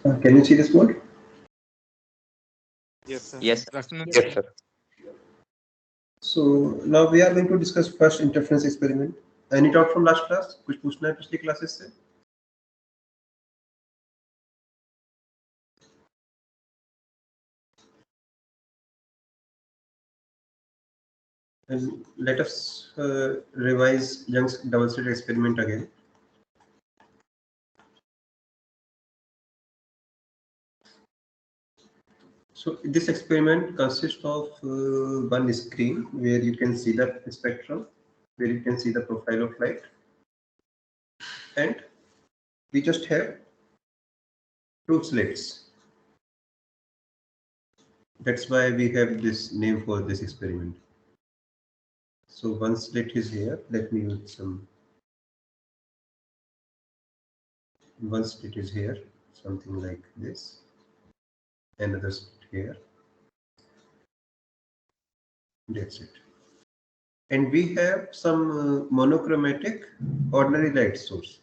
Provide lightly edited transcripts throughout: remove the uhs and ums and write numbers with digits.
Can you see this board? Yes, sir. Yes. Good afternoon, Yes, sir. sir. So now we are going to discuss first interference experiment. Any doubt from last class? कुछ पूछना है पिछली classes से? And let us revise Young's double slit experiment again. So this experiment consists of one screen where you can see the spectrum, where you can see the profile of light, and we just have two slits. That's why we have this name for this experiment. So one slit is here. Let me use some. One slit is here, something like this. Another slit here. That's it. And we have some monochromatic ordinary light source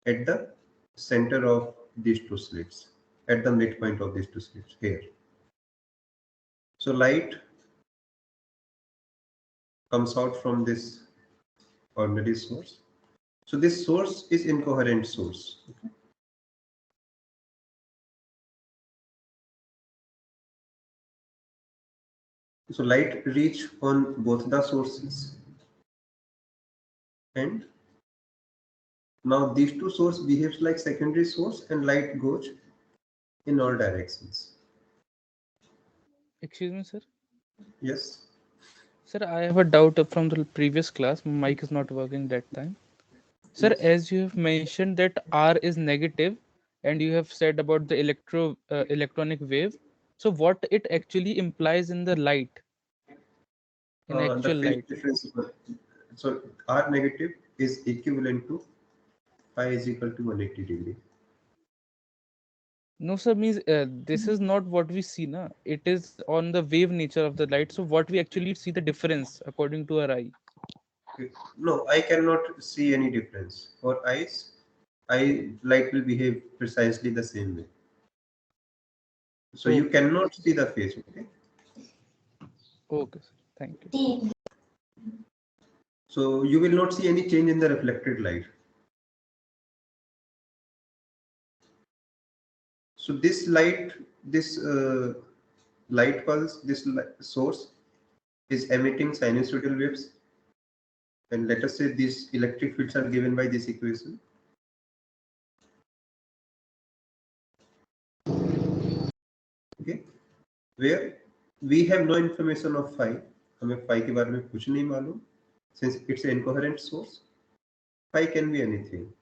at the center of these two slits, at the midpoint of these two slits here. So light comes out from this ordinary source. So this source is incoherent source. Okay. So light reach on both the sources, and now these two source behaves like secondary source, and light goes in all directions. Excuse me, sir. Yes. Sir, I have a doubt from the previous class. My mic is not working that time. Sir, Yes. as you have mentioned that R is negative, and you have said about the electronic wave. So what it actually implies in the light, in The actual phase light? difference. So R negative is equivalent to phi is equal to 180 degree. No, sir, means this is not what we see, na. It is on the wave nature of the light. So what we actually see the difference according to our eye. Okay. No, I cannot see any difference. For eyes, light will behave precisely the same way. So you Okay, cannot see the phase. Okay. okay, sir. Thank you. So you will not see any change in the reflected light. So this light, this light pulse, this source is emitting sinusoidal waves, and let us say these electric fields are given by this equation. Okay, where we have no information of phi, हमें phi के बारे में कुछ नहीं मालूम, since it's an incoherent source. Phi can be anything,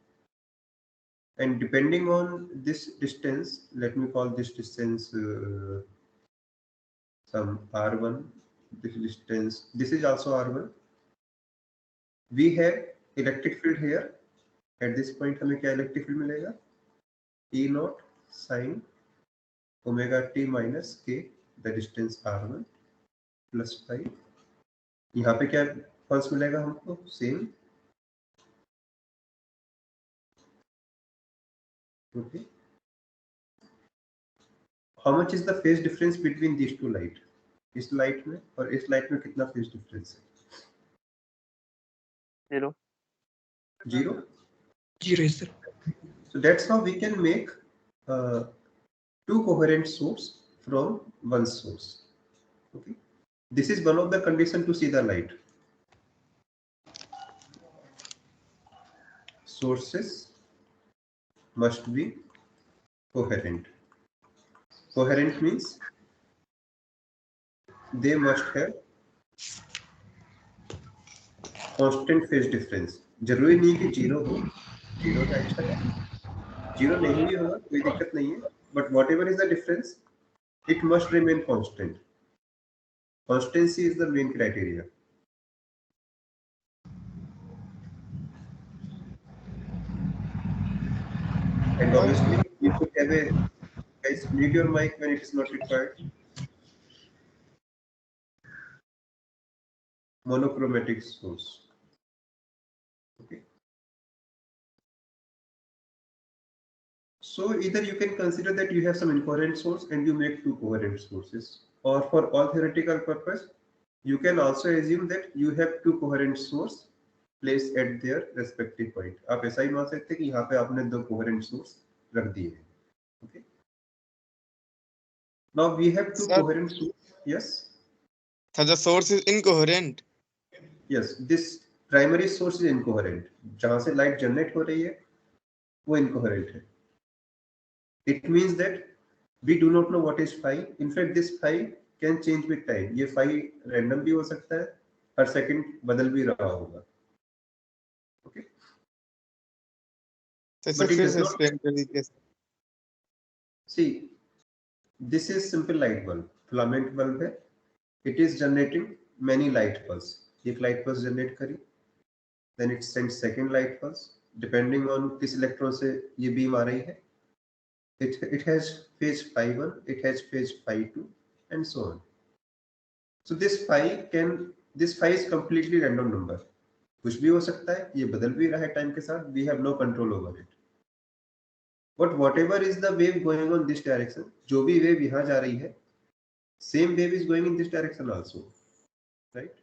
and depending on this distance, let me call this distance some r1. This distance, this is also r1. We have electric field here. At this point हमें क्या electric field मिलेगा? E naught sin omega t minus k, the distance r1 plus phi. यहाँ पे क्या pulse मिलेगा हमको? Same. Okay. How much is the phase difference between these two light? इस light में और इस लाइट में कितना फेज डिफरेंस है? 0. 0. 0 is there. So that's how we can make two coherent source from one source. Okay. This is one of the condition to see the light. Sources must be coherent. Coherent means they must have constant phase difference. जरूरी नहीं कि zero हो, zero का अच्छा है, zero नहीं भी होगा कोई दिक्कत नहीं है, but whatever is the difference, it must remain constant. Constancy is the main criteria. And obviously, you should have a, guys, mute your mic when it is not required. Monochromatic source. Okay. So either you can consider that you have some incoherent source and you make two coherent sources, or for all theoretical purpose you can also assume that you have two coherent source placed at their respective point. आप ऐसा ही मान सकते हैं कि यहाँ पे आपने दो coherent source रख दिए हैं. Okay. Now we have two Sir. coherent source. Yes. So the source is incoherent. Yes. This primary source is incoherent. जहाँ से light generate हो रही है वो incoherent है. It means that we do not know what is phi. In fact, this phi can change with time. ये phi random भी हो सकता है, हर second बदल भी रहा होगा. Okay. तो But it फिर does से not. explain कर दीजिए. See, this is simple light bulb. Filament bulb है. It is generating many light pulse. एक light pulse generate करी, then it sends second light pulse. Depending on किस electron से ये beam आ रही है, it has phase phi 1, it has phase phi 2, and so on. So this phi is completely random number. कुछ भी हो सकता है, ये बदल भी रहा है टाइम के साथ. We have no control over it. But whatever is the wave going on this direction, जो भी wave यहाँ जा रही है, same wave is going in this direction also, right?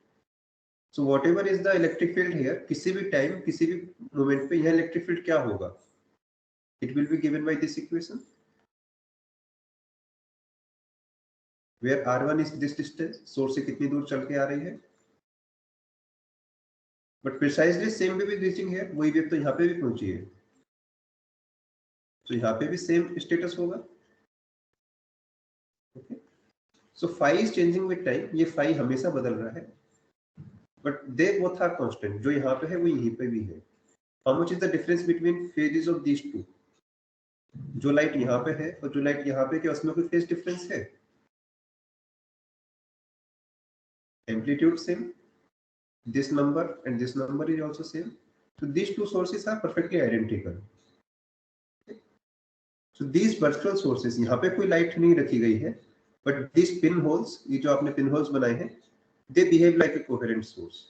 So whatever is the electric field here, किसी भी time, किसी भी moment पे यह electric field क्या होगा? It will be given by this equation, where R1 is this distance, source से कितनी दूर चल के आ रही है. But precisely same wave is reaching here, वही wave तो यहाँ पे भी पहुंची है. तो यहाँ पे भी same status होगा. Okay. So phi is changing with time. ये phi हमेशा बदल रहा है. But they both are constant. जो यहाँ पे है वो यहीं पे भी है. How much is the difference between phases of these two? जो लाइट यहाँ पे है और जो लाइट यहाँ पे, क्या उसमें कोई फेज डिफरेंस है? Amplitude same. This number and this number is also same. So these two sources are perfectly identical. So these virtual sources, यहाँ पे कोई लाइट नहीं रखी गई है, but these pinholes, ये जो आपने pinholes बनाए हैं, they behave like a coherent source.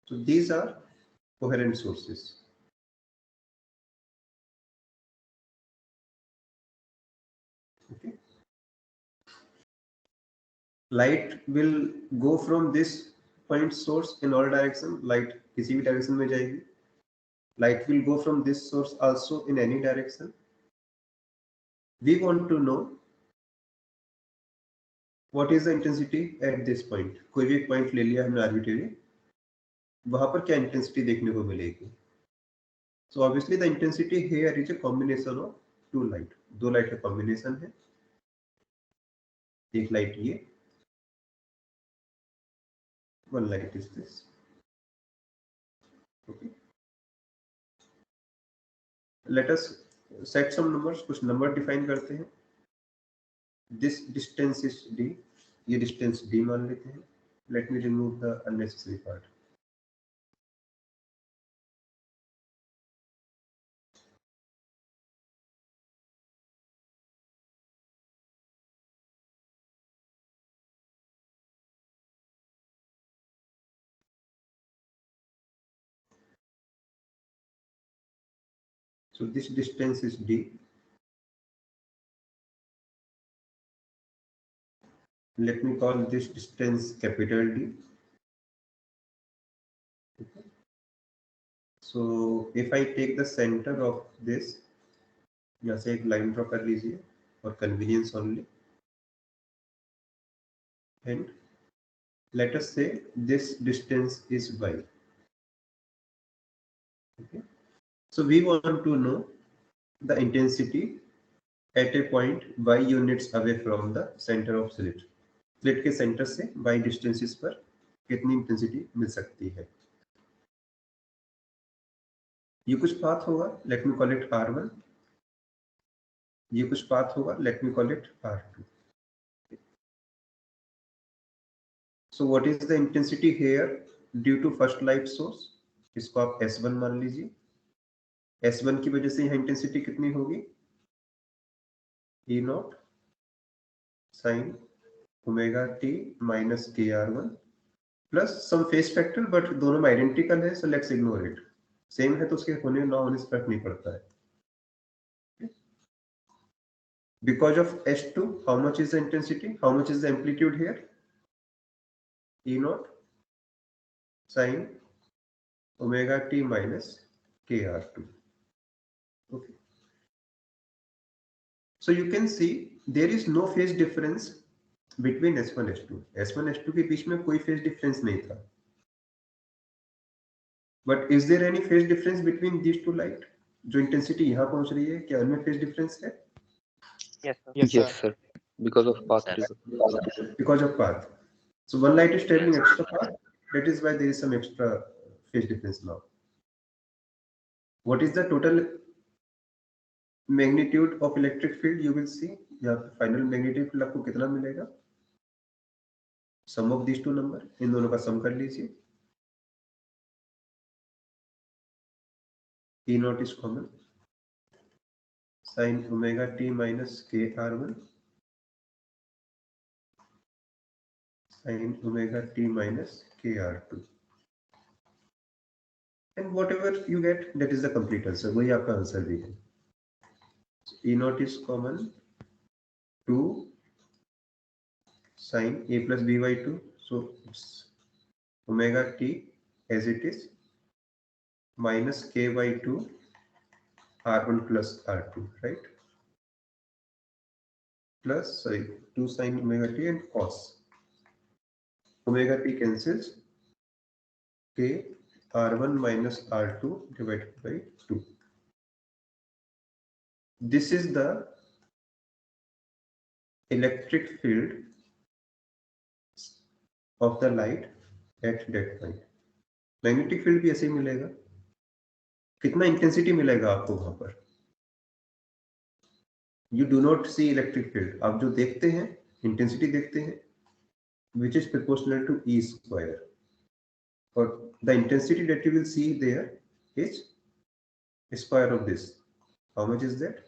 So these are coherent sources. Okay. Light will go from this point source in all direction. Light किसी भी direction में जाएगी. Light will go from this source also in any direction. We want to know what is the intensity at this point. कोई भी एक point ले लिया हमने arbitrary, वहां पर क्या intensity देखने को मिलेगी. So obviously the intensity here is a combination of two light. दो light का combination है. एक light ये, one light is this. Okay. Let us set some numbers. कुछ number define करते हैं. This distance is d. ये distance d मान लेते हैं. Let me remove the unnecessary part. So this distance is d. Let me call this distance capital D. Okay. So if I take the center of this, यहाँ से एक line draw कर लीजिए for convenience only, and let us say this distance is y. Okay. So we want to know the intensity at a point y units away from the center of slit. Slit के center से y distances पर कितनी intensity मिल सकती है. ये कुछ path होगा, let me call it R1. ये कुछ path होगा, let me call it R2. So what is the intensity here due to first light source? इसको आप S1 मान लीजिए. S1 की वजह से यहाँ intensity कितनी होगी? E0 sin omega t minus KR1 plus some phase factor, but दोनों में आइडेंटिकल है, so let's ignore it. Same है तो उसके होने ना होने से फर्क नहीं पड़ता है। Because of H2, how much is the intensity? How much is the amplitude here? E naught sin omega t minus kr2. Okay. So you can see there is no phase difference between S1 S2. S1 S2 के बीच में कोई phase difference नहीं था. But is there any phase difference between these two light? जो intensity यहाँ पहुँच रही है, क्या उनमें phase difference है? Yes, sir. Yes, Yes, sir. sir. Because of path Sir. reason. Because of path. So one light is traveling extra path. That is why there is some extra phase difference now. What is the total magnitude of electric field? You will see. यहाँ पे final magnetic field आपको कितना मिलेगा? Sum of these two number. इन दोनों का sum कर लीजिए. E naught is common. Sin omega t minus k r1 sin omega t minus k r2, and whatever you get, that is the complete answer. वही आपका answer भी है. E naught is common. 2 sin a plus b by 2, so it's omega t as it is minus k by 2 r1 plus r2, right? Plus, sorry, 2 sin omega t and cos omega t cancels, k r1 minus r2 divided by 2. This is the electric field of the light at that point. Magnetic field भी ऐसे ही मिलेगा. कितना intensity मिलेगा आपको वहां पर? You do not see electric field. आप जो देखते हैं इंटेंसिटी देखते हैं which is proportional to E square, or the intensity that you will see there is square of this. How much is that?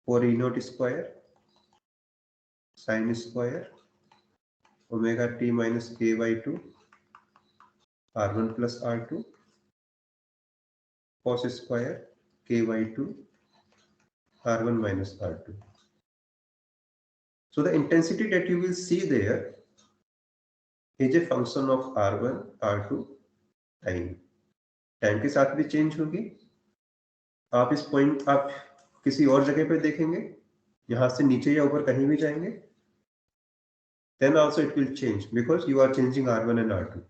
4 E naught square sin square omega t minus k by 2 r1 plus r2 cos square k by 2 r1 minus r2. So the intensity that you will see there is a function of r1 r2 time. Time के साथ भी change होगी. आप इस point आप किसी और जगह पे देखेंगे, यहां से नीचे या ऊपर कहीं भी जाएंगे, then also it will change because you are changing r1 and r2.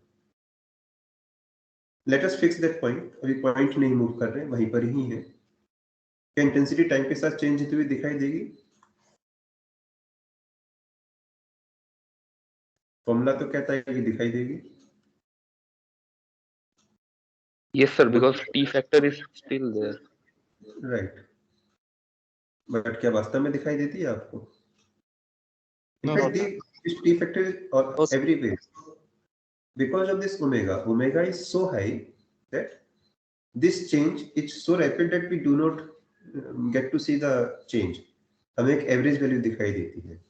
Let us fix that point. अभी पॉइंट नहीं मूव कर रहे, वहीं पर ही है. क्या इंटेंसिटी टाइम के साथ चेंज होती हुई दिखाई देगी? फॉर्मूला तो कहता है कि दिखाई देगी. Yes, sir. Because T factor is still there. Right. But क्या वास्तव में दिखाई देती है आपको? No, In fact, no. this T factor is No, sir. everywhere. Because of this omega is so high that this change is so rapid that we do not get to see the change. हमें एक average value दिखाई देती है.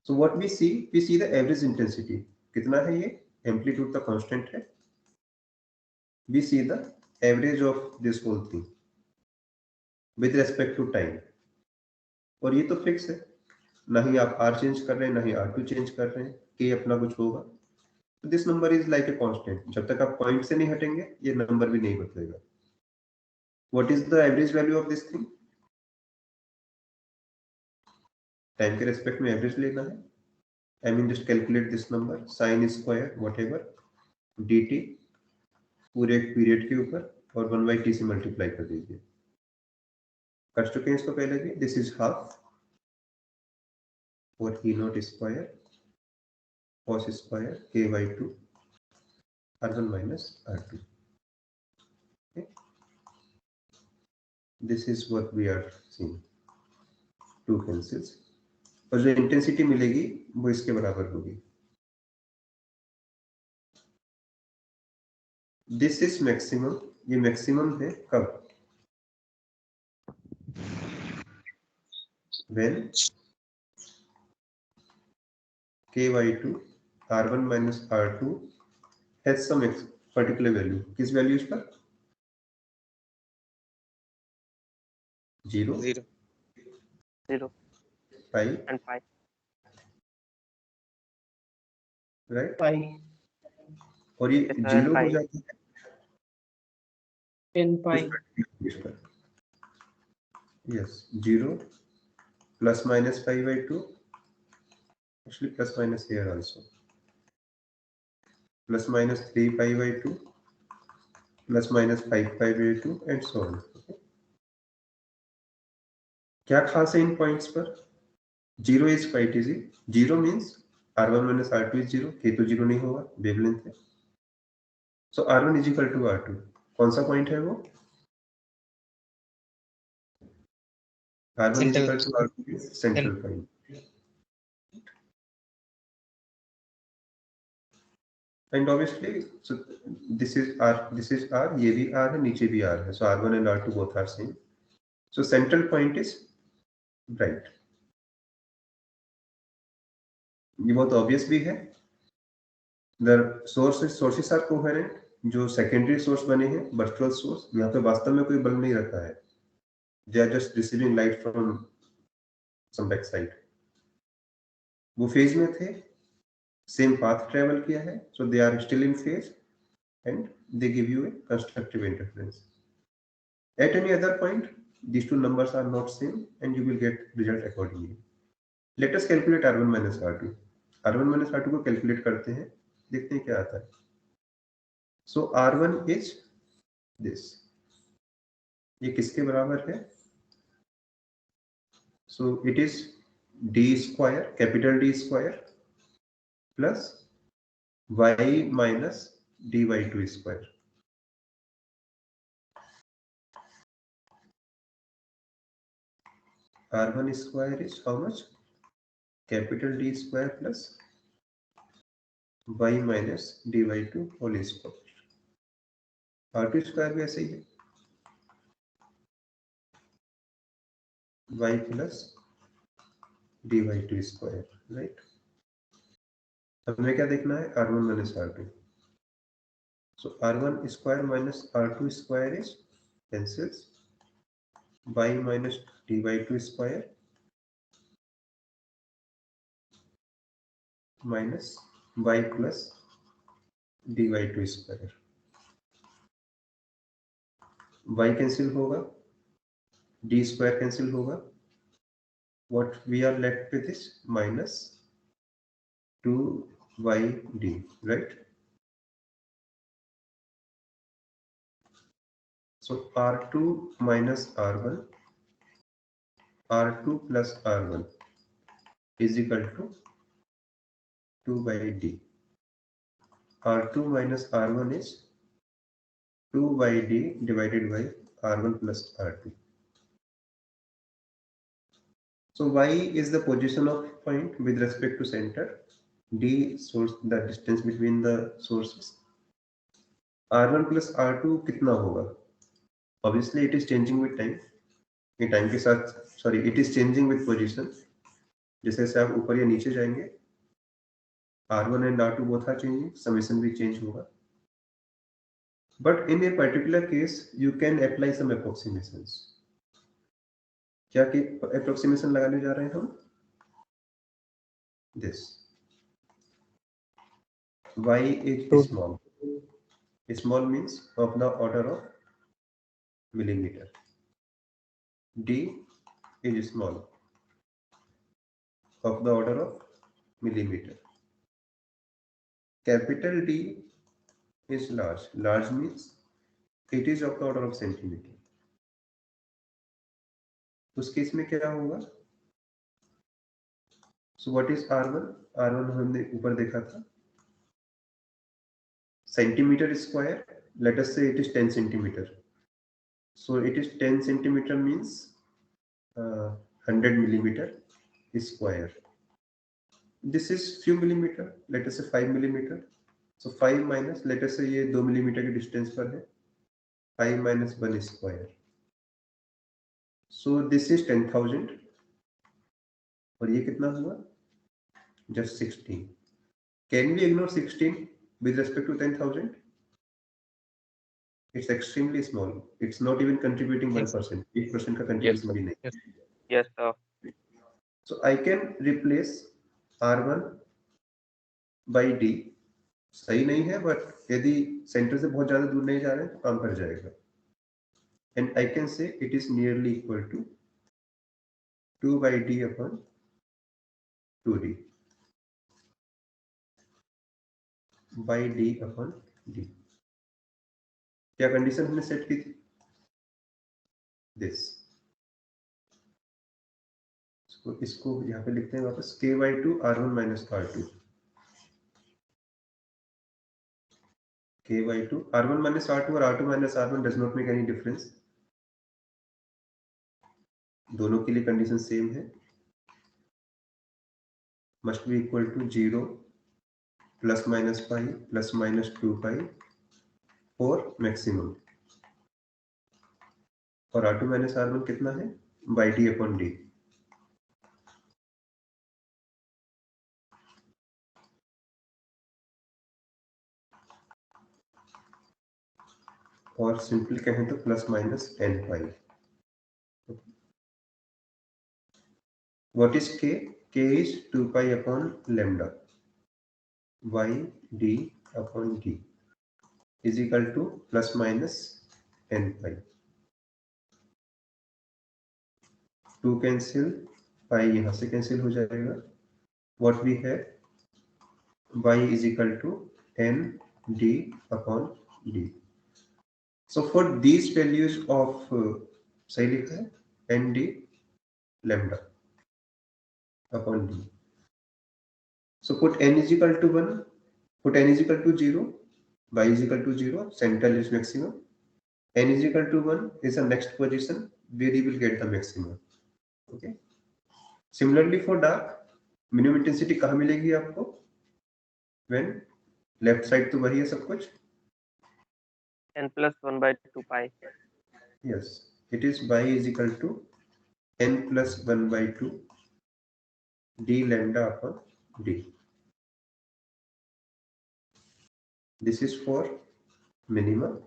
So what we see the average intensity. कितना है ये? Amplitude तो constant है. We see the average of this whole thing with respect to time. और ये तो फिक्स है, ना ही आप r चेंज कर रहे हैं, ना ही r2 चेंज कर रहे हैं. k अपना कुछ होगा. This number is like a constant. जब तक आप पॉइंट से नहीं हटेंगे, ये नंबर भी नहीं बदलेगा. What is the average value of this thing? Time के रेस्पेक्ट में एवरेज लेना है. I mean just calculate this number sine square whatever dt पूरे एक पीरियड के ऊपर और 1/t से मल्टीप्लाई कर दीजिए. कर चुके हैं इसको पहले भी. दिस इज हाफ और e not square cos square k by 2 r1 minus r2. Okay. This is what we are seeing. 2 cancels. और जो इंटेंसिटी मिलेगी वो इसके बराबर होगी. This is maximum. ये मैक्सिमम है कब? when k by 2 R1 minus R2 has some particular value. किस वैल्यूज पर? 0, 0 5, and 5. राइट? 5 और ये Yes, sir, 0 हो 5. जाता है in कुछ pi particular values पर. Yes, 0 plus minus 5 by 2. Actually, plus minus here also. Plus minus 3 pi by 2. Plus minus 5 pi by 2 and so on. Okay. क्या खास है इन पॉइंट्स पर? 0 is quite easy. 0 means R1 minus R2 is 0. ये तो 0 नहीं होगा, wavelength है. So R1 is equal to R2. कौन सा पॉइंट है वो? R1 is Central. equal to R2 is central point. And obviously, so this is R, ये भी R है, नीचे भी R है. So R1 and R2 both are same. So central point is bright. ये बहुत obvious भी है. The sources are coherent. जो secondary source बने हैं, virtual source, यहाँ पे वास्तव में कोई बल्ब नहीं रखा है. They are just receiving light from some backside. वो phase में थे, same path travel किया है, so they are still in phase, and they give you a constructive interference. At any other point, these two numbers are not same, and you will get result accordingly. Let us calculate R1 minus R2. R1 minus R2 को calculate करते हैं, देखते हैं क्या आता है. So R1 is this. ये किसके बराबर है? So it is D square, capital D square, plus Y minus D by 2 square. R1 square is how much? Capital D square plus Y minus D by 2 whole square. R2 square भी ऐसे ही है. Y plus D by 2 square, right? हमें क्या देखना है? R1 minus R2. So R1 square minus R2 square is cancels. Y minus D by 2 square minus Y plus D by 2 square. Y cancel होगा, D square cancel होगा. What we are left with is minus 2YD, right? So R2 minus R1, R2 plus R1 is equal to 2 by D. R2 minus R1 is 2 by D divided by R1 plus R2. So Y is the position of point with respect to center. D source, the distance between the sources. R1 plus R2 कितना होगा? Obviously it is changing with time. ये time के साथ, sorry, it is changing with position. जैसे जैसे आप ऊपर या नीचे जाएंगे, R1 and R2 both are changing, summation भी चेंज होगा. But in a particular case, you can apply some approximations. क्या कि approximation लगाने जा रहे हैं हम? This. Y is small. Small means of the order of millimeter. D is small, of the order of millimeter. Capital D is large. Large means it is of the order of centimeter. उस case में क्या होगा? So what is R1? R1 हमने ऊपर देखा था. Centimeter square. Let us say it is 10 centimeter. So it is 10 centimeter means 100 millimeter square. This is few millimeter. Let us say 5 millimeter. So 5 minus, let us say ये 2 millimeter के distance पर है. 5 minus 1 square. So this is 10,000. और ये कितना हुआ? Just 16. Can we ignore 16 with respect to 10,000? It's extremely small. It's not even contributing Yes. 1%. 8% का Yes, contribution sir. भी नहीं. Yes. Yes, sir. So I can replace R1 by D. सही नहीं है, but यदि सेंटर से बहुत ज्यादा दूर नहीं जा रहे हैं तो काम कर जाएगा. And I can say it is nearly equal to 2 by D upon 2D. By D upon D. क्या कंडीशन हमने सेट की थी? This. इसको यहाँ पे लिखते हैं वापस k/2 R1 minus R2. k/2 R1 minus R2 और R2 minus R1 does not make any difference. दोनों के लिए कंडीशन सेम है. Must be equal to 0 plus minus pi plus minus 2 pi for maximum. और R2 minus R1 कितना है? By D upon D. और simple कहें तो plus minus n pi. What is k? K is 2 pi upon lambda by D upon D is equal to plus minus n pi. 2 cancel, pi यहाँ से cancel हो जाएगा. What we have? Y is equal to n D upon D. So for these values of सही लिखा है n d lambda upon d. So put n is equal to 1, put n is equal to 0, y is equal to 0, central is maximum. N is equal to 1 is the next position where you will get the maximum. Okay. Similarly for dark, minimum intensity कहाँ मिलेगी आपको? When left side तो वही है सब कुछ. n plus 1 by 2 pi. Yes, it is y is equal to n plus 1 by 2 d lambda upon d. This is for minimum.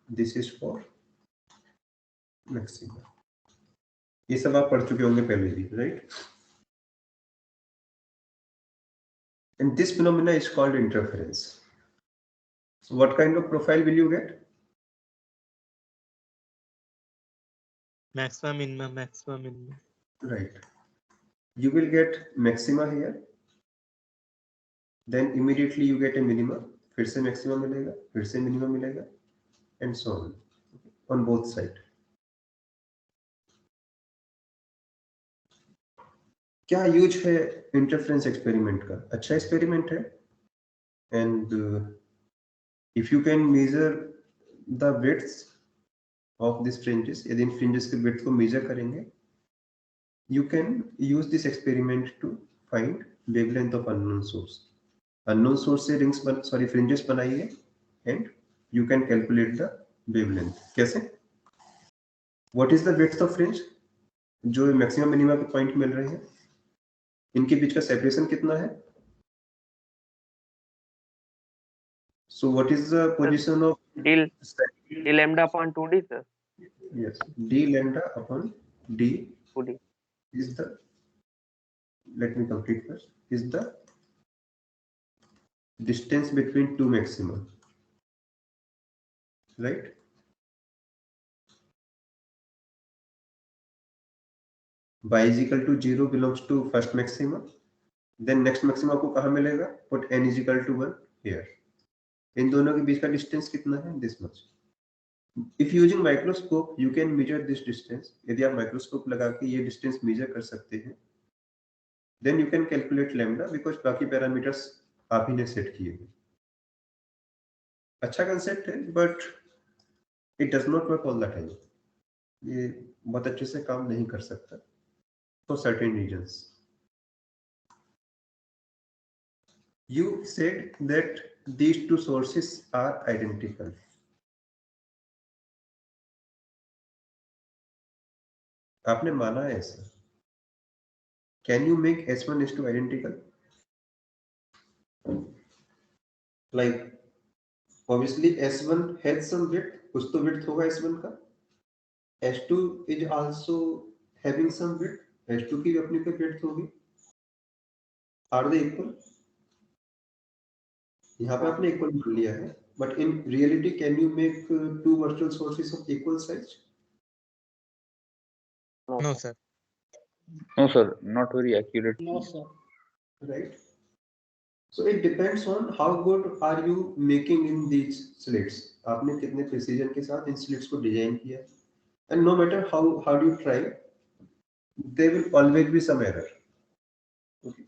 This is for maximum. ये सब आप पढ़ चुके होंगे पहले भी, right? And this phenomena is called interference. So what kind of profile will you get? Maximum, minimum, maximum, minimum. Right. You will get maxima here. Then immediately you get a minima. फिर से maxima मिलेगा, फिर से minimum मिलेगा, and so on. On both sides. क्या use है interference experiment का? अच्छा एक्सपेरिमेंट है. And if you can measure the width of this fringes, यदि इन फ्रिंजेस के विड्थ को मेजर करेंगे, you can use this experiment to find wavelength of unknown source. Unknown source से रिंग्स फ्रिंजेस बनाइए and you can calculate the wavelength. कैसे? What is the width of fringe? जो maximum minima के point मिल रहे हैं, इनके बीच का सेपरेशन कितना है? So what is the position of d lambda upon 2d, sir. yes, d lambda upon d 2d. is the, let me complete first, is the distance between two maxima, right? Y is equal to 0 belongs to first maxima. Then next maxima को कहाँ मिलेगा? Put n is equal to 1 here. इन दोनों के बीच का distance कितना है? This much. If using microscope, you can measure this distance. यदि आप माइक्रोस्कोप लगा के ये डिस्टेंस मेजर कर सकते हैं, then you can calculate lambda because बाकी पैरामीटर्स आप ही ने सेट किए हैं. अच्छा कंसेप्ट है, but it does not work all the time. ये बहुत अच्छे से काम नहीं कर सकता for certain reasons. You said that these two sources are identical. आपने माना है ऐसा. Can you make H1 H2 identical? like obviously S1 has some width, कुछ तो width होगा S1 का, S2 is also having some width, S2 की भी अपनी कोई width होगी, are they equal? यहाँ पे आपने equal मान लिया है, but in reality can you make two virtual sources of equal size? No, sir. No, sir, not very accurate. No, sir. Right? So it depends on how good are you making in these slits. आपने कितने precision के साथ इन slits को design किया, and no matter how hard you try, there will always be some error. Okay.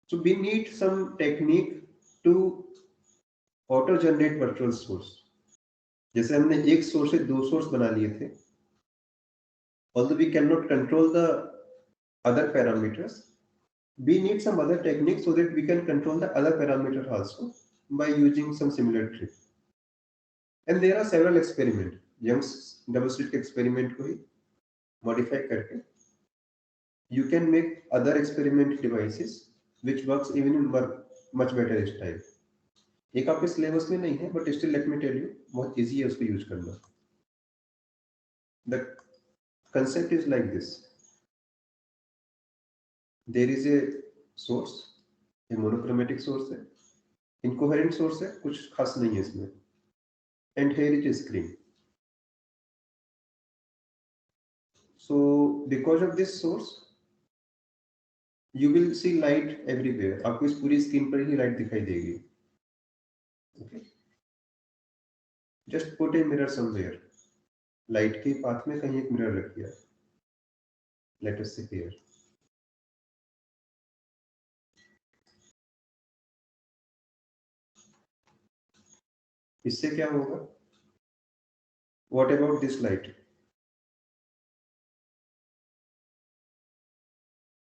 So we need some technique to auto generate virtual source. जैसे हमने एक source से दो सोर्स बना लिए थे, although we cannot control the other parameters, we need some other technique so that we can control the other parameter also by using some similar trick. And there are several experiments. Young's double slit experiment को ही modify करके you can make other experiment devices which works even in much better style. एक आपके syllabus में नहीं है, but still let me tell you, बहुत easy है उसको यूज करना. The concept is like this. There is a source, a monochromatic source है, incoherent source है, कुछ खास नहीं है इसमें, and here it is screen. So because of this source, you will see light everywhere. आपको इस पूरी स्क्रीन पर ही लाइट दिखाई देगी. Okay. Just put a mirror somewhere. Light के पाथ में कहीं एक मिरर रखिए. Let us see here. इससे क्या होगा? What about this light?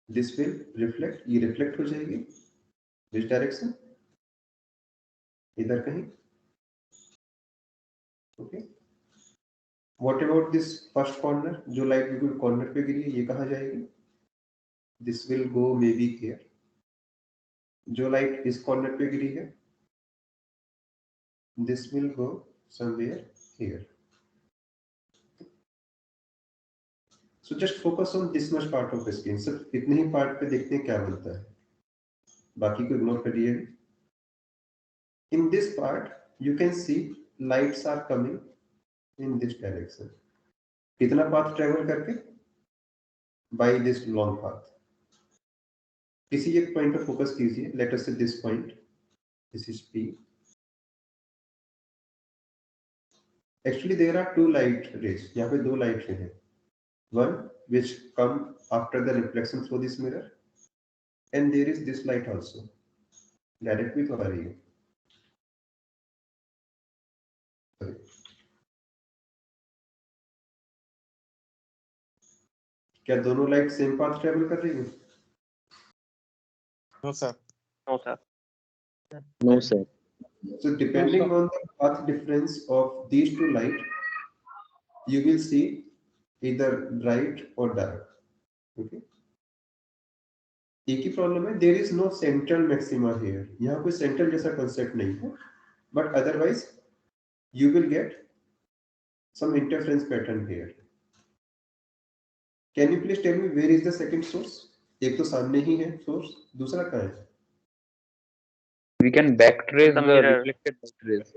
This will reflect. ये reflect हो जाएगी. Which direction? इधर कहीं. Okay. What about this first corner? जो light बिल्कुल corner पे गिरी है, ये कहाँ जाएगी? This will go maybe here. जो light इस corner पे गिरी है, this will go somewhere here. So just focus on this much part of the screen. सिर्फ इतने ही part पे देखते हैं क्या बनता है. बाकी को ignore करिए. In this part, you can see lights are coming in this direction. कितना path travel करके? By this long path. किसी एक point पे focus कीजिए. Let us say this point. This is P. Actually, there are two light rays. यहाँ पे दो light rays हैं. One which come after the reflection through this mirror, and there is this light also. Direct भी तो आ रही है. Sorry. क्या दोनों लाइट सेम पाथ ट्रेवल कर रही है? No, sir. No, sir. No, sir. So depending on the path difference of these two light, you will see either bright or dark. Okay. एक ही प्रॉब्लम है, there is no central maxima here. यहाँ कोई central जैसा concept नहीं है, but otherwise you will get some interference pattern here. Can you please tell me where is the second source? एक तो सामने ही है source, दूसरा कहाँ है? We can backtrace The the mirror. reflected light rays.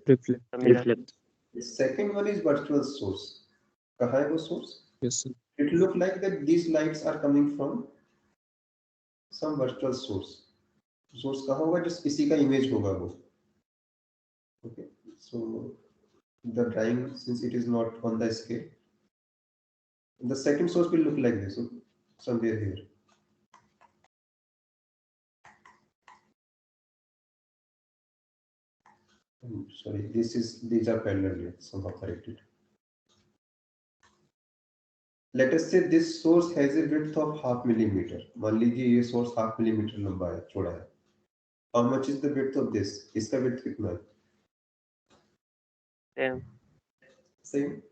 Reflect. The mirror. Reflect. The second one is virtual source. कहाँ है वो source? Yes, sir. It look like that these lights are coming from some virtual source. Source कहाँ होगा? जिस किसी का image होगा वो. Okay. So the drawing, since it is not on the scale, the second source will look like this. So somewhere here. Sorry, these are parallel rays, somehow corrected. Let us say this source has a width of 0.5 millimeter. मान लीजिए ये source 0.5 millimeter लंबा है, चौड़ा है. How much is the width of this? इसका width कितना है? Same. Same.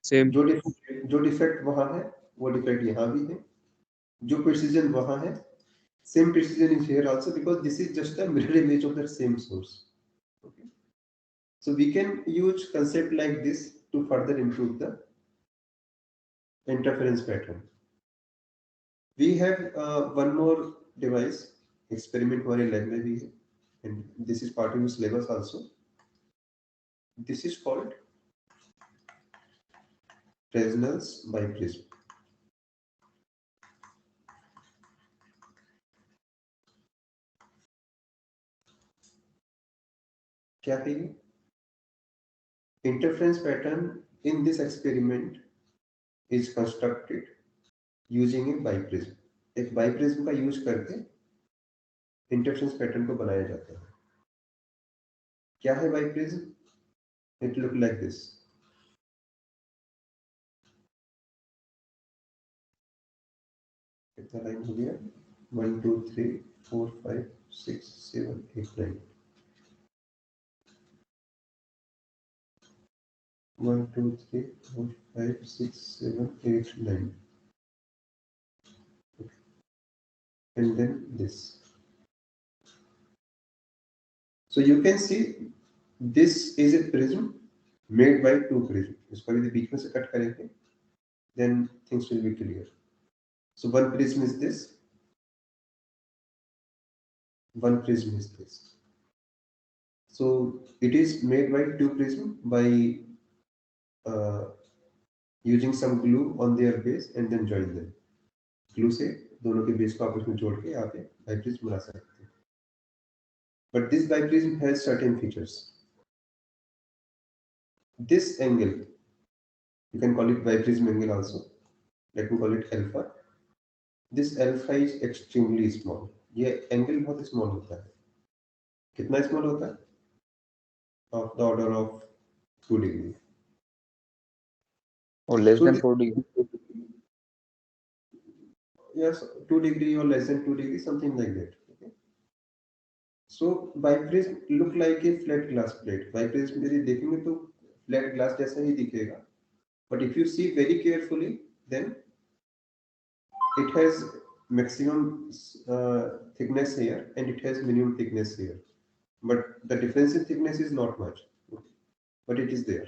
Same. जो डिफेक्ट वहां है, वो डिफेक्ट यहाँ भी है. जो प्रिसीजन वहां है, Same precision is here also because this is just a mirror image of the same source. Okay. So we can use concept like this to further improve the interference pattern. We have one more device experiment हमारे lab में भी है, and this is part of your syllabus also. This is called Fresnel's biprism. क्या है ये? Interference pattern in this experiment is constructed using a biprism. एक biprism का use करके इंटरफेरेंस पैटर्न को बनाया जाता है. क्या है biprism? It look like this. कितना लाइन हो गया? 1 2 3 4 5 6 7 8 9. 1 2 3 4 5 6 7 8 9. And then this. So you can see this is a prism made by two prism. इसको यदि बीच में से कट करेंगे, then things will be clear. So one prism is this. One prism is this. So it is made by two prism by using some glue on their base and then join them. Glue से दोनों के base को आपस में जोड़ के यहाँ पे बाइप्रिज्म बना सकते हैं. But this biprism has certain features. This angle, you can call it biprism angle also. Let me call it alpha. This alpha is extremely small. ये angle बहुत small होता है. कितना small होता है? Of the order of 2 degree. Or less So than 4 degree. Yes, 2 degree or less than 2 degree, something like that. Okay. So biprism look like a flat glass plate. Biprism यदि देखेंगे तो flat glass जैसा ही दिखेगा. But if you see very carefully, then it has maximum thickness here and it has minimum thickness here. But the difference in thickness is not much. Okay. But it is there.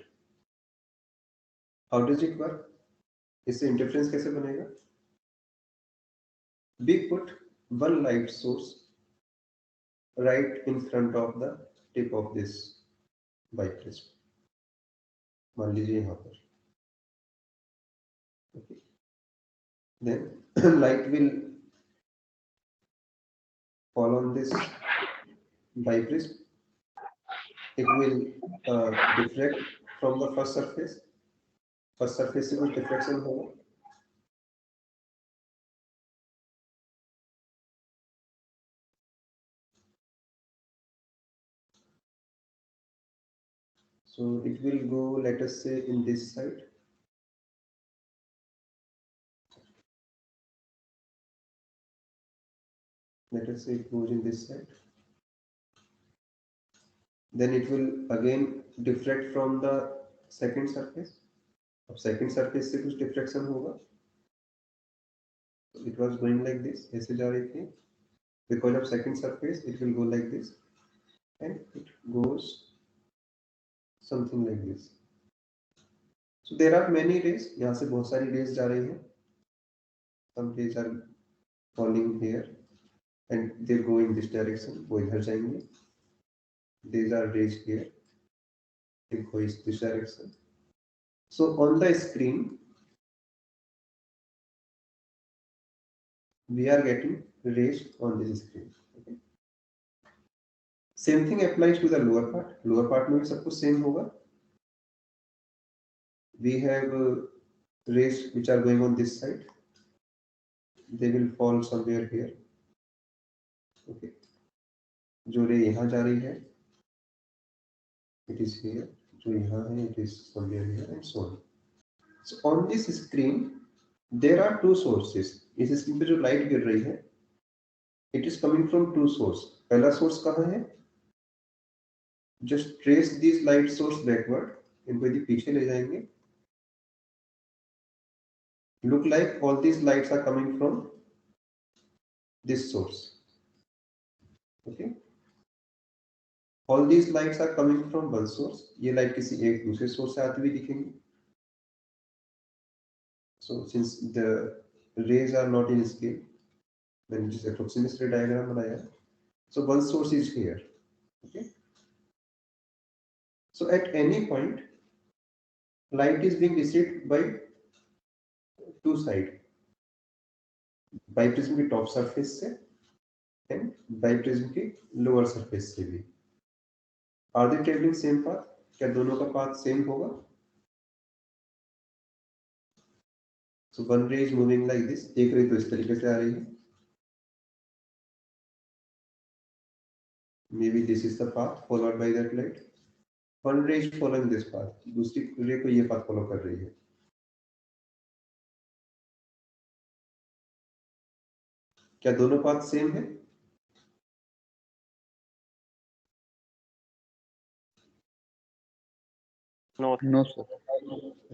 How does it work? इससे interference कैसे बनेगा? We put one light source right in front of the tip of this biprism. मान लीजिए यहाँ पर. Okay. Then light will fall on this biprism. It will diffract from the first surface. First surface से कुछ diffraction होगा. So it will go, let us say, in this side. Let us say it goes in this side. Then it will again diffract from the second surface. अब second surface से कुछ diffraction होगा. It was going like this. ऐसे जा रही थी. Because of second surface, it will go like this, and it goes something like this. So there are many rays. यहाँ से बहुत सारी rays जा रही हैं. Some rays are falling here, and they go in this direction. वो इधर जाएंगे. These are rays here. They go in this direction. So on the screen, we are getting rays on this screen. Okay. Same thing applies to the lower part. Lower part में भी सब कुछ same होगा. We have rays which are going on this side. They will fall somewhere here. Okay. जो रे यहाँ जा रही है, it is here. जो यहाँ है, it is somewhere here, and so on. So on this screen, there are two sources. इस स्क्रीन पे जो लाइट गिर रही है, it is coming from two sources. पहला सोर्स कहाँ है? Just trace these light source backward. इनको यदि पीछे ले जाएंगे, look like all these lights are coming from this source. Okay. All these lights are coming from one source. ये light किसी एक दूसरे source से आती हुई दिखेंगी. So since the rays are not in scale, then just approximate diagram बनाया. So one source is here. Okay. So at any point, light is being received by two sides. Biprism की top surface से and biprism की lower surface से भी. Are they travelling same path? क्या दोनों का path same होगा? So one ray is moving like this. एक रे तो इस तरीके से आ रही है. Maybe this is the path followed by that light. One ray is following this path. दूसरी रे को ये पाथ फॉलो कर रही है. क्या दोनों पाथ सेम है? No. No, sir.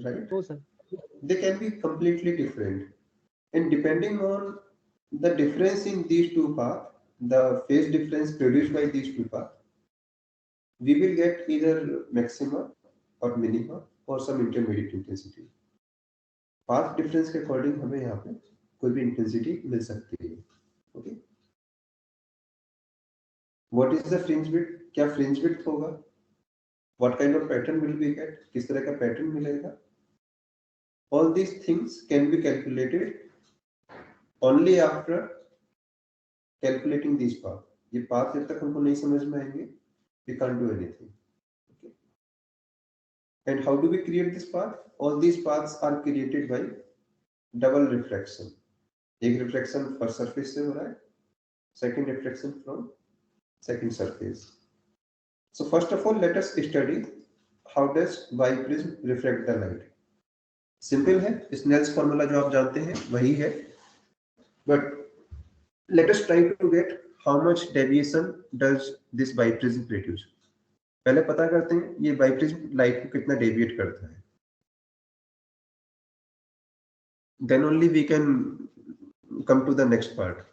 Right? No, sir. They can be completely different, and depending on the difference in these two paths, the phase difference produced by these two paths, we will get either maxima or minima or some intermediate intensity. Path difference के according हमें यहाँ पे कोई भी intensity मिल सकती है. Okay. What is the fringe width? क्या fringe width होगा? What kind of pattern will we get? किस तरह का pattern मिलेगा? All these things can be calculated only after calculating these paths. ये path जब तक हमको नहीं समझ में आएंगे, we can't do anything. Okay. And how do we create this path? All these paths are created by double refraction. एक refraction first surface से हो रहा है, second refraction from second surface. So first of all, let us study how does biprism refract the light. Simple है, Snell's formula जो आप जानते हैं वही है, but let us try to get how much deviation does this biprism produce. पहले पता करते हैं ये biprism light को कितना deviate करता है. Then only we can come to the next part.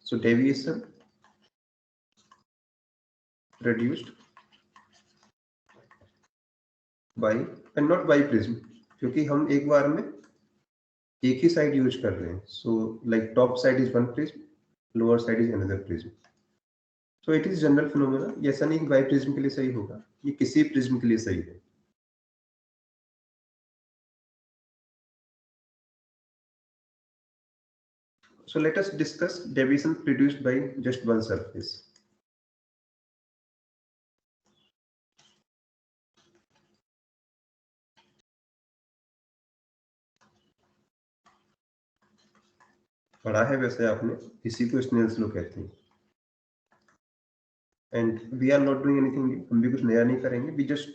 So deviation reduced by and not by prism, क्योंकि हम एक बार में एक ही साइड यूज कर रहे हैं. So like top side is one prism, lower side is another prism. So it is general phenomena. ये ऐसा नहीं कि बाई प्रिज्म के लिए सही होगा, ये किसी प्रिज्म के लिए सही है. So let us discuss deviation produced by just one surface. पढ़ा है वैसे आपने, इसी को स्नेल्स लॉ कहते हैं. And we are not doing anything. हम भी कुछ नया नहीं करेंगे. We just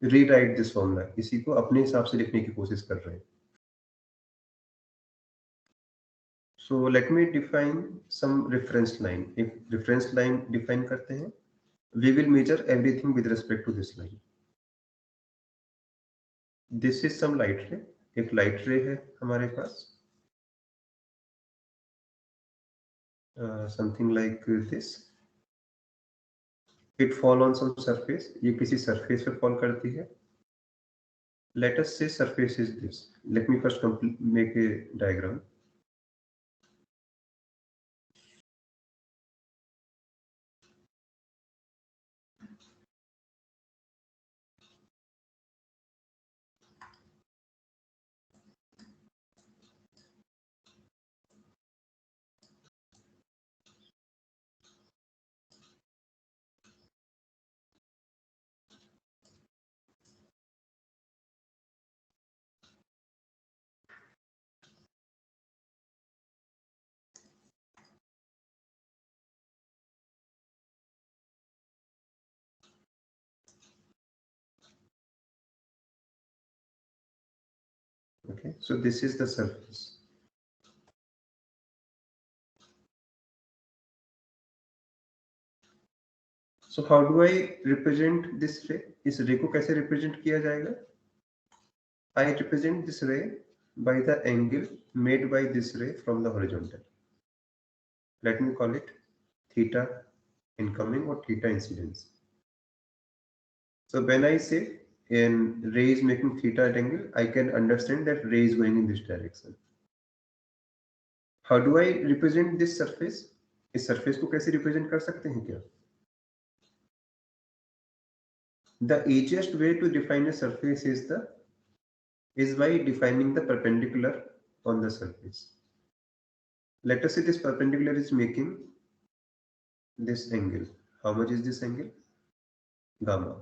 rewrite this formula. इसी को अपने हिसाब से लिखने की कोशिश कर रहे हैं. So let me define some reference line. If reference line define करते हैं, we will measure everything with respect to this line. This is some light ray. एक light ray है हमारे पास. Something like this. It fall on some surface. ये किसी surface पे fall करती है. Let us say surface is this. Let me first make a diagram. Okay, so this is the surface. So how do I represent this ray? इस ray को कैसे represent किया जाएगा? I represent this ray by the angle made by this ray from the horizontal. Let me call it theta incoming or theta incidence. So when I say an ray is making theta at angle, I can understand that ray is going in this direction. How do I represent this surface? इस surface को कैसे represent कर सकते हैं क्या? The easiest way to define a surface is by defining the perpendicular on the surface. Let us say this perpendicular is making this angle. How much is this angle? Gamma.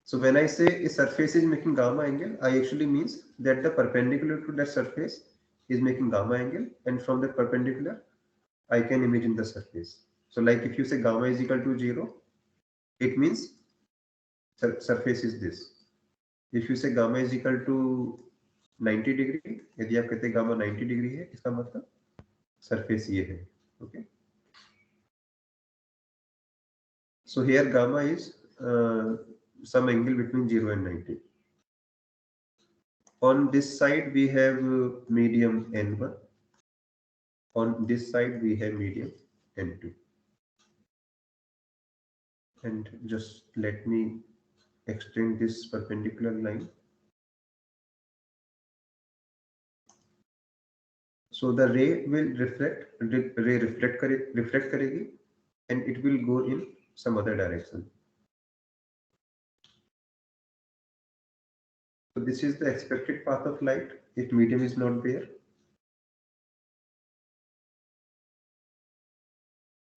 So when I say a surface is making gamma angle, I actually means that the perpendicular to that surface is making gamma angle, and from that perpendicular I can imagine the surface. So like if you say gamma is equal to 0, it means surface is this. If you say gamma is equal to 90 degree, यदि आप कहते हैं gamma 90 degree है, इसका मतलब surface ये है. Okay. So here gamma is some angle between 0 and 90. On this side we have medium n1. On this side we have medium n2. And just let me extend this perpendicular line. So the ray will reflect करेगी, and it will go in some other direction. So this is the expected path of light if medium is not there.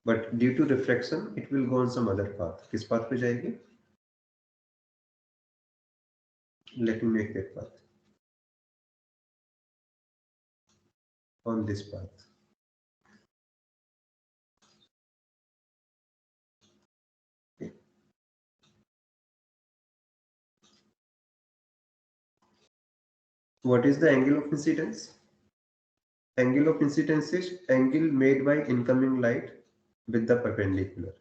But due to reflection, it will go on some other path. किस path पे जाएगी? Let me make that path. On this path. Okay. What is the angle of incidence? Angle of incidence is angle made by incoming light with the perpendicular.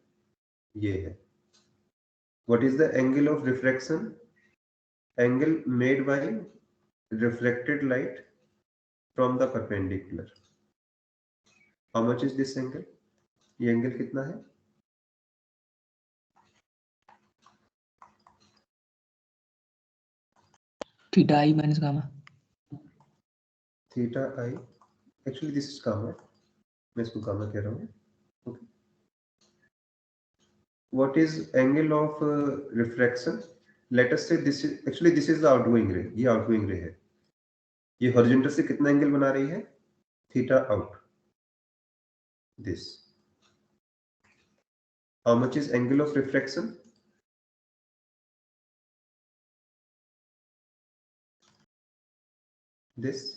ये है. What is the angle of refraction? Angle made by reflected light from the perpendicular. How much is this angle? ये angle कितना है? Theta I minus gamma. Theta I. Actually, this is gamma. मैं इसको gamma कह रहा हूँ. Okay. What is angle of refraction? Let us say this is the outgoing ray. ये outgoing ray है. ये horizontal से कितना angle बना रही है? Theta out. This. How much is angle of refraction? This.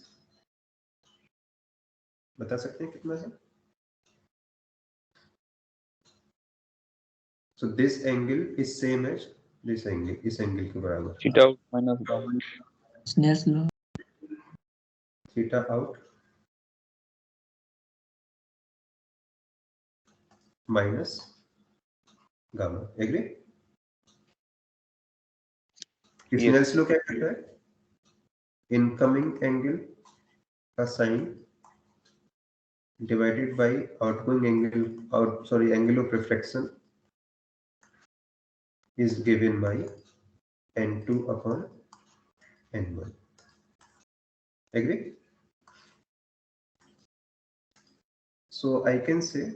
बता सकते हैं कितना है? So this angle is same as this angle. इस angle के बराबर. Theta out minus gamma. Snell's law. Theta out minus gamma. Agree? Yes. Snell's law क्या कहता है? Incoming angle का sin divided by outgoing angle, angle of reflection is given by n2 upon n1. Agree? So I can say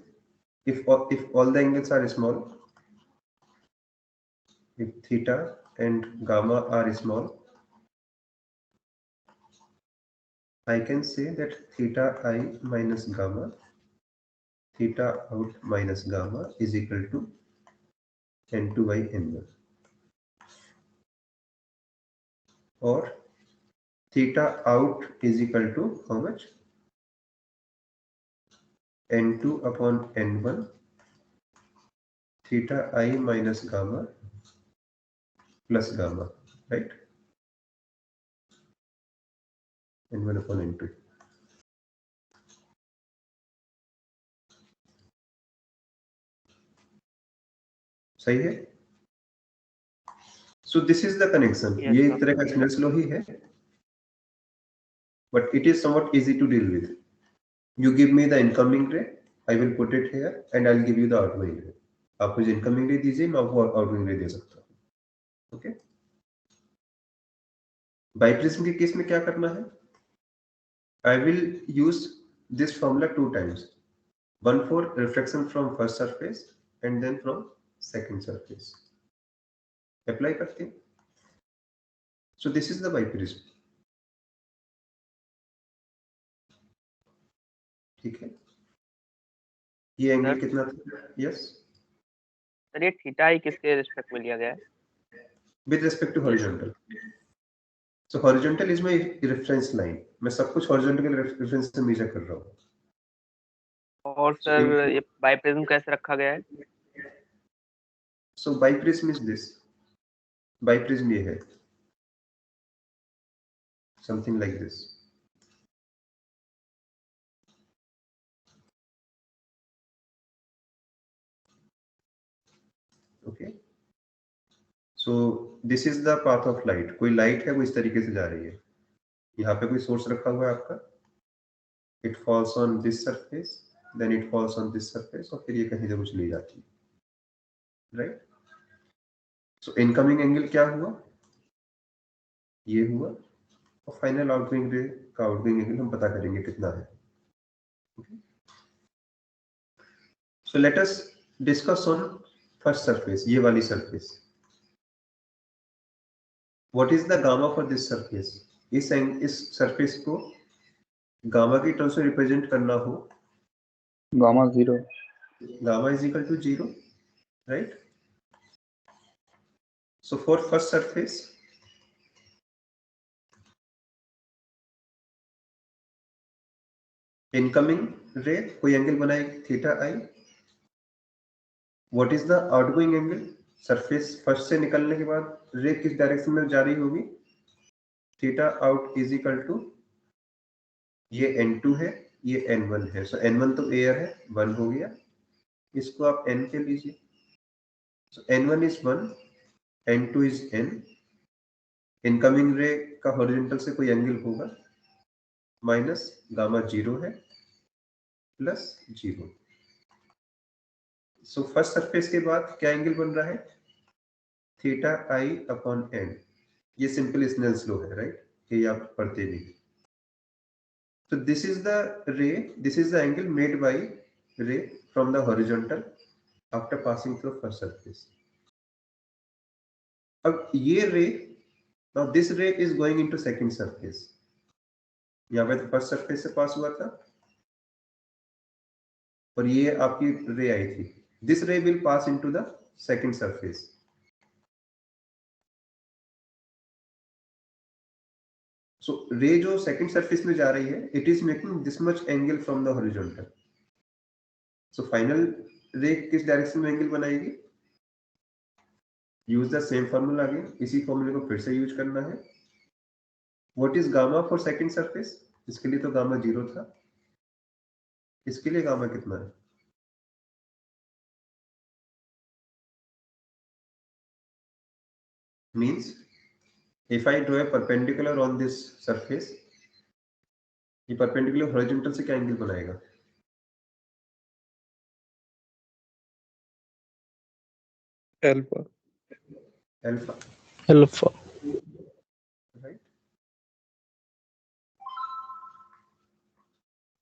if all the angles are small, if theta and gamma are small, I can say that theta I minus gamma, theta out minus gamma is equal to n2 by n1. Or theta out is equal to how much? n2 upon n1 theta I minus gamma plus gamma, right? n1 upon n2. सही है? So this is the connection. Yes, ये sir. एक तरह का Snell's law ही है, but it is somewhat easy to deal with. You give me the incoming ray, I will put it here and I'll give you the outgoing ray. आप मुझे incoming ray दीजिए, मैं आपको outgoing ray दे सकता हूँ. Okay? Biprism के case में क्या करना है? I will use this formula 2 times. One for reflection from first surface and then from second surface. Apply करते हैं. So this is the biprism. ठीक है. ये एंगल Sir? कितना था? Yes. सर ये थीटा आई किसके रिस्पेक्ट में लिया गया है? With respect to horizontal. So horizontal is my reference line. मैं सब कुछ horizontal के reference से measure कर रहा हूँ. और सर ये बाइप्रिज्म कैसे रखा गया है? So biprism is this. Biprism ये है. Something like this. Okay. So this is the path of light. कोई light है वो इस तरीके से जा रही है. यहाँ पे कोई source रखा हुआ है आपका. It falls on this surface, then it falls on this surface और फिर ये कहीं से कुछ ले जाती है. Right? So incoming angle क्या हुआ? ये हुआ. और फाइनल आउटगोइंग रे का आउटगोइंग एंगल हम पता करेंगे कितना है. Okay? So let us discuss on first surface, ये वाली surface. What is the gamma for this surface? इस surface को गामा की टर्म्स में रिप्रेजेंट करना हो, gamma 0. gamma is equal to 0, right? So for first surface, incoming ray कोई angle बनाए theta I. What is the outgoing angle? Surface first से निकलने के बाद रे किस डायरेक्शन में जा रही होगी? Theta out is equal to ये n2 है, ये n1 है. सो n1 तो एयर है, 1 हो गया. इसको आप n के लीजिए. सो n1 is 1, n2 is n. Incoming रे का हॉरिजॉन्टल से कोई एंगल होगा माइनस गामा 0 है प्लस 0. सो फर्स्ट सरफेस के बाद क्या एंगल बन रहा है? थीटा आई अपॉन एन. ये सिंपल स्नेल्स लॉ है, राइट? ये आप पढ़ते भी. So this is the ray, this is the angle made by ray from the horizontal after passing through first surface. अब ये ray, now this ray is going into second surface. यहाँ पे तो first surface से पास हुआ था और ये आपकी ray आई थी. This ray will pass into the second surface. So ray जो second surface में जा रही है, it is making this much angle from the horizontal. So final ray किस डायरेक्शन में एंगल बनाएगी? Use the same formula again. इसी फॉर्मूले को फिर से यूज करना है. What is gamma for second surface? इसके लिए तो गामा 0 था. इसके लिए गामा कितना है? Means if I draw a perpendicular on this surface, ये परपेंडिकुलर हॉरिजॉन्टल से क्या एंगल बनाएगा? Alpha. Alpha. Alpha. Right?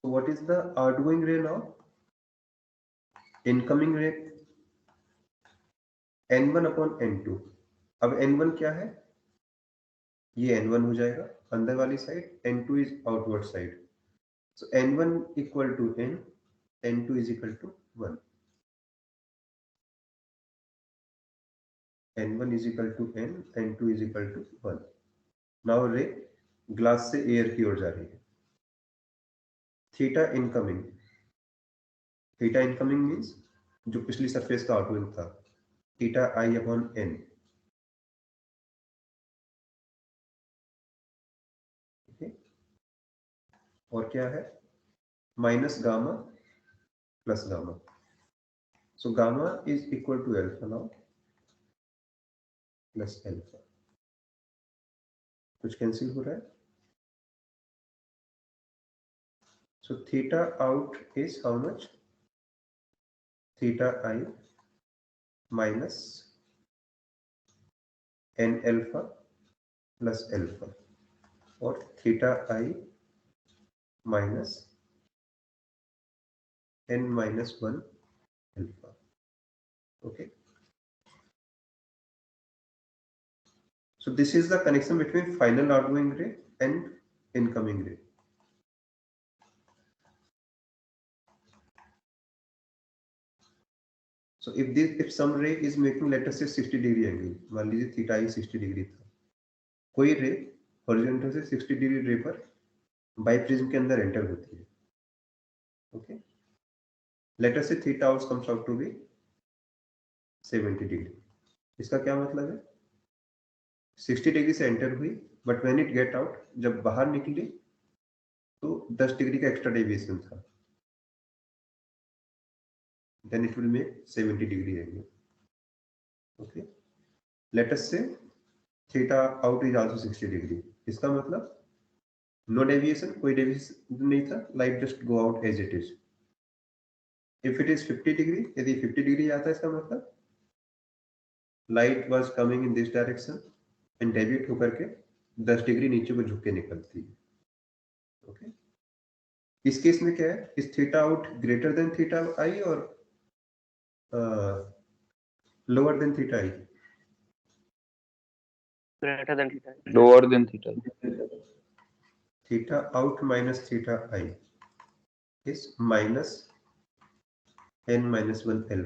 So what is the outgoing ray now? Incoming ray n1 upon n2. अब n1 क्या है? ये n1 हो जाएगा अंदर वाली side, n2 is outward side. So n1 equal to n, n2 is equal to 1. n1 is equal to n, n2 is equal to 1. Now ray glass से air की ओर जा रही है. Theta incoming. Theta incoming means जो पिछली surface का outgoing था, theta आई upon N. और क्या है? Minus gamma plus gamma. So gamma is equal to alpha now plus alpha. कुछ कैंसिल हो रहा है? So theta out is how much? Theta I minus n alpha plus alpha, or theta I minus n minus 1 alpha. Okay. So this is the connection between final outgoing ray and incoming ray. So if some ray is making, let us say 60 degree angle, मान लीजिए theta आई 60 degree था, कोई रे horizontal से 60 degree रे पर biprism के अंदर एंटर होती है. Okay, let us say theta out comes out to be 70 degree. इसका क्या मतलब है? 60 डिग्री से एंटर हुई, but when it get out, जब बाहर निकली तो 10 डिग्री का एक्स्ट्रा डेविएशन था, then it will make 70 degree angle. Okay, let us say theta out is also 60 degree. इसका मतलब no deviation, कोई deviation नहीं था, light just go out as it is. If it is 50 degree, यदि 50 degree आता है, इसका मतलब light was coming in this direction and deviate होकर के 10 डिग्री नीचे को झुक के निकलती है. Okay, इस केस में क्या है? इस theta out greater than theta i और lower than theta I? Greater than theta. lower than theta. Theta out minus theta I is minus n minus 1 alpha.